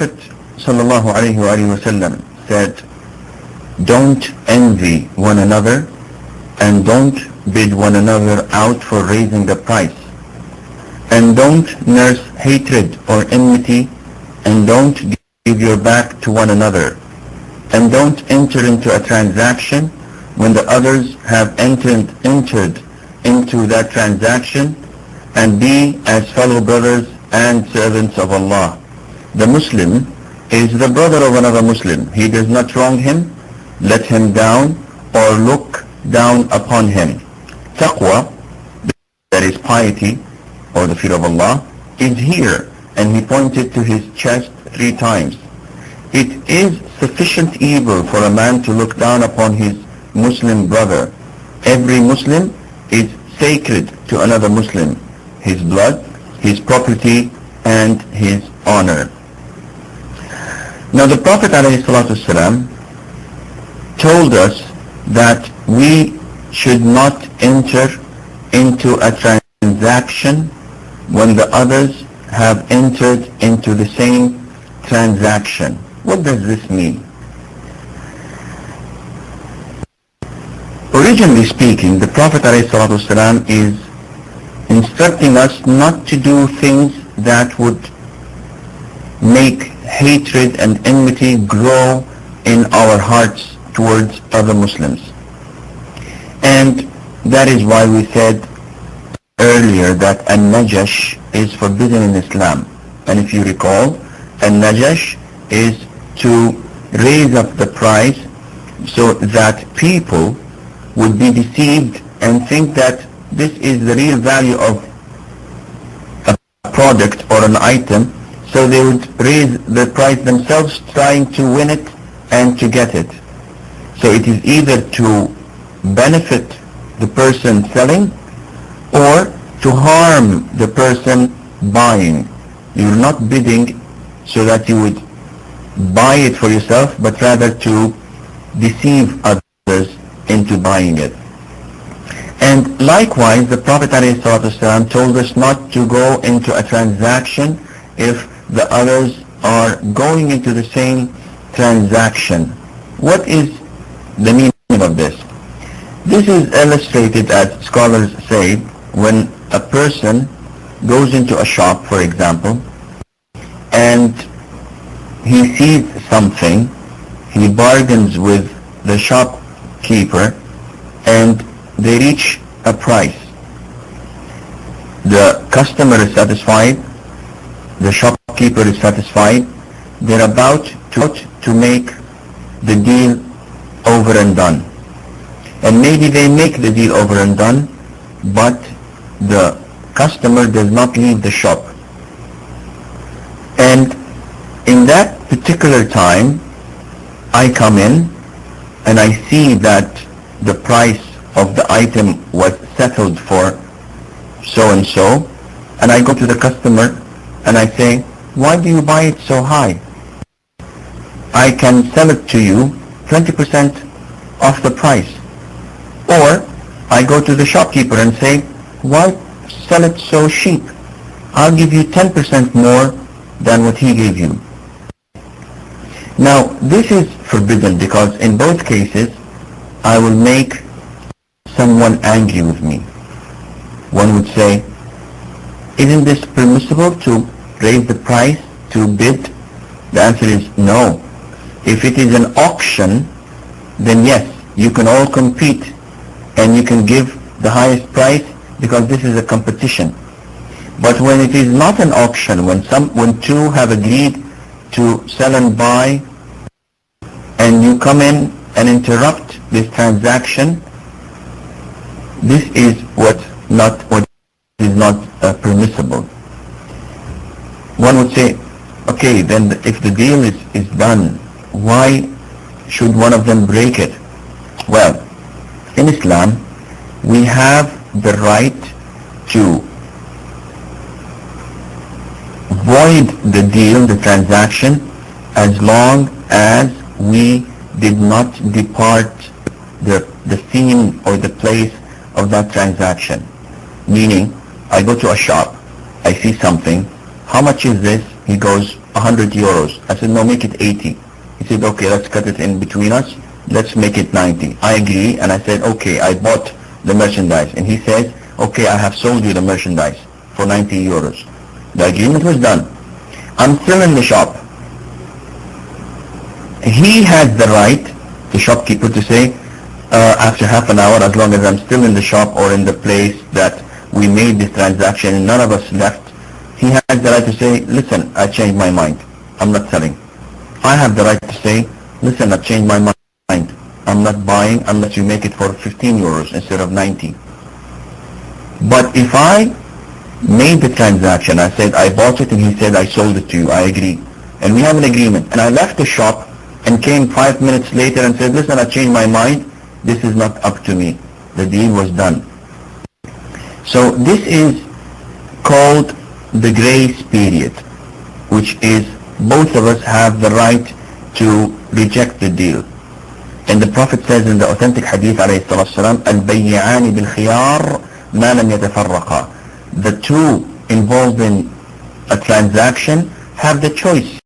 Prophet sallallahu alayhi wa sallam said, don't envy one another and don't bid one another out for raising the price, and don't nurse hatred or enmity, and don't give your back to one another, and don't enter into a transaction when the others have entered into that transaction, and be as fellow brothers and servants of Allah. The Muslim is the brother of another Muslim. He does not wrong him, let him down, or look down upon him. Taqwa, that is piety, or the fear of Allah, is here, and he pointed to his chest 3 times. It is sufficient evil for a man to look down upon his Muslim brother. Every Muslim is sacred to another Muslim, his blood, his property, and his honor. Now the Prophet ﷺ told us that we should not enter into a transaction when the others have entered into the same transaction. What does this mean? Originally speaking, the Prophet ﷺ is instructing us not to do things that would make hatred and enmity grow in our hearts towards other Muslims. And that is why we said earlier that an-najash is forbidden in Islam. And if you recall, an-najash is to raise up the price so that people would be deceived and think that this is the real value of a product or an item, so they would raise the price themselves, trying to win it and to get it. So it is either to benefit the person selling or to harm the person buying. You're not bidding so that you would buy it for yourself, but rather to deceive others into buying it. And likewise, the Prophet ﷺ told us not to go into a transaction if the others are going into the same transaction. What is the meaning of this? This is illustrated, as scholars say, when a person goes into a shop, for example, and he sees something, he bargains with the shopkeeper, and they reach a price. The customer is satisfied, the shopkeeper is satisfied, they're about to make the deal over and done. And maybe they make the deal over and done, but the customer does not leave the shop. And in that particular time, I come in and I see that the price of the item was settled for so and so, and I go to the customer and I say, why do you buy it so high? I can sell it to you 20% off the price. Or I go to the shopkeeper and say, why sell it so cheap? I'll give you 10% more than what he gave you. Now, this is forbidden because in both cases, I will make someone angry with me. One would say, isn't this permissible to raise the price, to bid? The answer is no. If it is an auction, then yes, you can all compete and you can give the highest price because this is a competition. But when it is not an auction, when two have agreed to sell and buy, and you come in and interrupt this transaction, this is what is not permissible. One would say, okay, then if the deal is done, why should one of them break it? Well, in Islam, we have the right to void the deal, the transaction, as long as we did not depart the scene or the place of that transaction. Meaning, I go to a shop, I see something, how much is this? He goes 100 euros. I said, no, make it 80. He said, okay, let's cut it in between us. Let's make it 90. I agree, and I said, okay, I bought the merchandise. And he says, okay, I have sold you the merchandise for 90 euros. The agreement was done. I'm still in the shop. He has the right, the shopkeeper, to say, after half an hour, as long as I'm still in the shop or in the place that we made this transaction and none of us left, he has the right to say, listen, I changed my mind. I'm not selling. I have the right to say, listen, I changed my mind. I'm not buying unless you make it for 15 euros instead of 90. But if I made the transaction, I said I bought it and he said I sold it to you, I agree. And we have an agreement. And I left the shop and came 5 minutes later and said, listen, I changed my mind. This is not up to me. The deal was done. So this is called the grace period, which is both of us have the right to reject the deal. And the Prophet says in the authentic hadith alayhi salatu wasalam, البيعان بالخيار ما لم يتفرقا. The two involved in a transaction have the choice